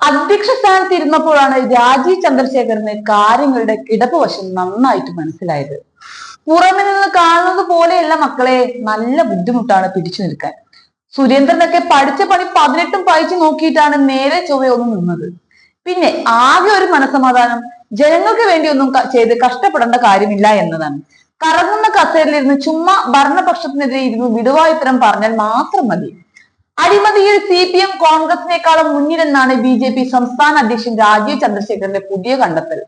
അധ്യക്ഷ സ്ഥാനത്ത് ഇരുന്നപ്പോഴാണ് രാജീവ് ചന്ദ്രശേഖരന് കാര്യങ്ങളുടെ കിടപ്പ് വശം നന്നായിട്ട് മനസ്സിലായത്. പുറമെ നിന്ന് കാണുന്നത് പോലെയല്ല മക്കളെ, നല്ല ബുദ്ധിമുട്ടാണ് പിടിച്ചു നിൽക്കാൻ. സുരേന്ദ്രനൊക്കെ പഠിച്ച പണി 18 പായിച്ചു നോക്കിയിട്ടാണ് നേരെ ചൊവ്വ ഒന്ന് നിന്നത്. പിന്നെ ആകെ ഒരു മനസമാധാനം, ജനങ്ങൾക്ക് വേണ്ടി ഒന്നും ചെയ്ത് കഷ്ടപ്പെടേണ്ട കാര്യമില്ല എന്നതാണ്. കറങ്ങുന്ന കസേരയിലിരുന്ന് ചുമ്മാ ഭരണപക്ഷത്തിനെതിരെ ഇരുന്ന് വിടുവായുത്തരം പറഞ്ഞാൽ മാത്രം മതി. അഴിമതിയിൽ CPM കോൺഗ്രസിനേക്കാളും മുന്നിലെന്നാണ് BJP സംസ്ഥാന അധ്യക്ഷൻ രാജീവ് ചന്ദ്രശേഖരന്റെ പുതിയ കണ്ടെത്തൽ.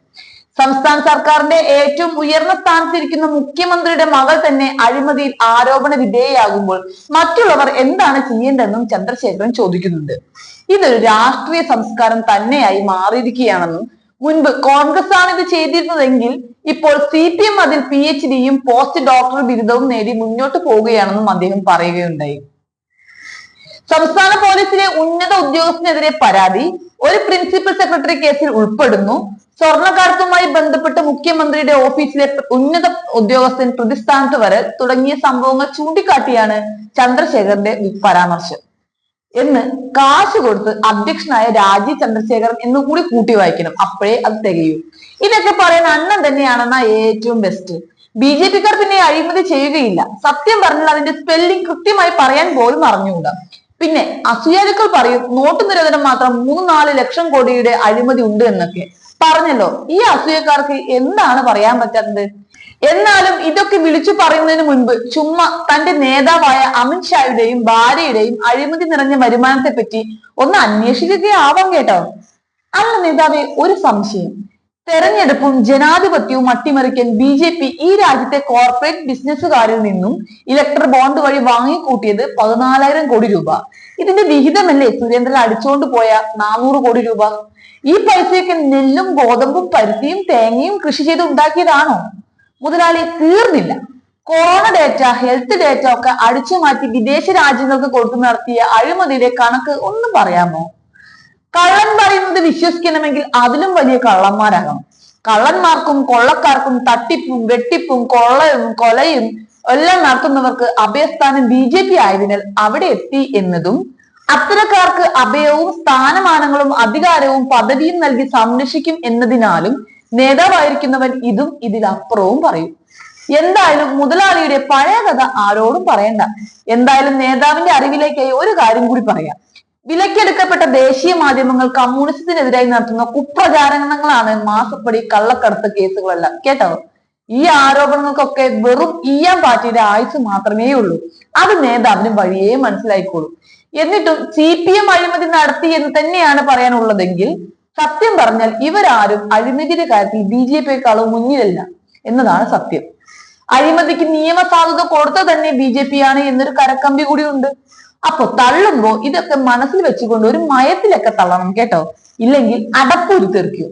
സംസ്ഥാന സർക്കാരിന്റെ ഏറ്റവും ഉയർന്ന സ്ഥാനത്തിരിക്കുന്ന മുഖ്യമന്ത്രിയുടെ മകൾ തന്നെ അഴിമതിയിൽ ആരോപണ വിധേയയാകുമ്പോൾ മറ്റുള്ളവർ എന്താണ് ചെയ്യേണ്ടതെന്നും ചന്ദ്രശേഖരൻ ചോദിക്കുന്നുണ്ട്. ഇതൊരു രാഷ്ട്രീയ സംസ്കാരം തന്നെയായി മാറിയിരിക്കുകയാണെന്നും മുൻപ് കോൺഗ്രസ് ആണ് ഇത് ചെയ്തിരുന്നതെങ്കിൽ ഇപ്പോൾ CPM അതിൽ PhDയും പോസ്റ്റ് ഡോക്ടർ ബിരുദവും നേടി മുന്നോട്ട് പോവുകയാണെന്നും അദ്ദേഹം പറയുകയുണ്ടായി. സംസ്ഥാന പോലീസിലെ ഉന്നത ഉദ്യോഗസ്ഥനെതിരെ പരാതി, ഒരു പ്രിൻസിപ്പൽ സെക്രട്ടറി കേസിൽ ഉൾപ്പെടുന്നു, സ്വർണ്ണക്കടത്തുമായി ബന്ധപ്പെട്ട് മുഖ്യമന്ത്രിയുടെ ഓഫീസിലെ ഉന്നത ഉദ്യോഗസ്ഥൻ പ്രതിസ്ഥാനത്ത് വരൽ തുടങ്ങിയ സംഭവങ്ങൾ ചൂണ്ടിക്കാട്ടിയാണ് ചന്ദ്രശേഖരന്റെ പരാമർശം എന്ന് കാശ് കൊടുത്ത് അധ്യക്ഷനായ രാജീവ് ചന്ദ്രശേഖരൻ എന്ന് കൂടി കൂട്ടി വായിക്കണം, അപ്പോഴേ അത് തികയൂ. ഇതൊക്കെ പറയാൻ അണ്ണൻ തന്നെയാണെന്നാ ഏറ്റവും ബെസ്റ്റ്. BJP-ക്കാർ പിന്നെ അഴിമതി ചെയ്യുകയില്ല. സത്യം പറഞ്ഞാൽ അതിന്റെ സ്പെല്ലിംഗ് കൃത്യമായി പറയാൻ പോലും അറിഞ്ഞുകൂടാ. പിന്നെ അസൂയാലുക്കൾ പറയും നോട്ട് നിരോധനം മാത്രം 3-4 ലക്ഷം കോടിയുടെ അഴിമതി ഉണ്ട് എന്നൊക്കെ. പറഞ്ഞല്ലോ, ഈ അസൂയക്കാർക്ക് എന്താണ് പറയാൻ പറ്റാത്തത്? എന്നാലും ഇതൊക്കെ വിളിച്ചു പറയുന്നതിന് മുൻപ് ചുമ്മാ തന്റെ നേതാവായ അമിത്ഷായുടെയും ഭാര്യയുടെയും അഴിമതി നിറഞ്ഞ വരുമാനത്തെ പറ്റി ഒന്ന് അന്വേഷിക്കുകയാവാം കേട്ടോ. അല്ല നേതാവേ, ഒരു സംശയം. തെരഞ്ഞെടുപ്പും ജനാധിപത്യവും അട്ടിമറിക്കാൻ BJP ഈ രാജ്യത്തെ കോർപ്പറേറ്റ് ബിസിനസ്സുകാരിൽ നിന്നും ഇലക്ട്രൽ ബോണ്ട് വഴി വാങ്ങിക്കൂട്ടിയത് 14,000 കോടി രൂപ. ഇതിന്റെ വിഹിതമല്ലേ സുരേന്ദ്രൻ അടിച്ചുകൊണ്ട് പോയ 400 കോടി രൂപ? ഈ പൈസയൊക്കെ നെല്ലും ഗോതമ്പും പരുത്തിയും തേങ്ങയും കൃഷി ചെയ്ത് ഉണ്ടാക്കിയതാണോ? മുതലാളി തീർന്നില്ല. കൊറോണ ഡേറ്റ, ഹെൽത്ത് ഡേറ്റ ഒക്കെ അടിച്ചു മാറ്റി വിദേശ രാജ്യങ്ങൾക്ക് കൊടുത്തു നടത്തിയ അഴിമതിയുടെ കണക്ക് ഒന്നും പറയാമോ? കള്ളൻ പറയുന്നത് വിശ്വസിക്കണമെങ്കിൽ അതിലും വലിയ കള്ളന്മാരാകണം. കള്ളന്മാർക്കും കൊള്ളക്കാർക്കും തട്ടിപ്പും വെട്ടിപ്പും കൊലയും എല്ലാം നടത്തുന്നവർക്ക് അഭയസ്ഥാനം BJP ആയതിനാൽ അവിടെ എത്തി എന്നതും, അത്തരക്കാർക്ക് അഭയവും സ്ഥാനമാനങ്ങളും അധികാരവും പദവിയും നൽകി സംരക്ഷിക്കും എന്നതിനാലും നേതാവായിരിക്കുന്നവൻ ഇതും ഇതിലപ്പുറവും പറയും. എന്തായാലും മുതലാളിയുടെ പഴയ കഥ ആരോടും പറയണ്ട. എന്തായാലും നേതാവിന്റെ അറിവിലേക്കായി ഒരു കാര്യം കൂടി പറയാം. വിലക്കെടുക്കപ്പെട്ട ദേശീയ മാധ്യമങ്ങൾ കമ്മ്യൂണിസത്തിനെതിരായി നടത്തുന്ന കുപ്രചാരണങ്ങളാണ് മാസപ്പടി കള്ളക്കടത്ത് കേസുകളെല്ലാം കേട്ടോ. ഈ ആരോപണങ്ങൾക്കൊക്കെ വെറും ഈയാൻ പാർട്ടിയുടെ ആയുസ് മാത്രമേ ഉള്ളൂ. അത് നേതാവിന് വഴിയേ മനസ്സിലായിക്കോളൂ. എന്നിട്ടും CPM അഴിമതി നടത്തി എന്ന് തന്നെയാണ് പറയാനുള്ളതെങ്കിൽ സത്യം പറഞ്ഞാൽ ഇവരാരും അഴിമതിയുടെ കാര്യത്തിൽ BJP-യെക്കാളും മുന്നിലല്ല എന്നതാണ് സത്യം. അഴിമതിക്ക് നിയമസാധുത കൊടുത്ത തന്നെ BJP ആണ് എന്നൊരു കരക്കമ്പി കൂടി ഉണ്ട്. അപ്പൊ തള്ളുമ്പോ ഇതൊക്കെ മനസ്സിൽ വെച്ചുകൊണ്ട് ഒരു മയത്തിലൊക്കെ തള്ളണം കേട്ടോ, ഇല്ലെങ്കിൽ അടപ്പൂരി തെറിക്കും.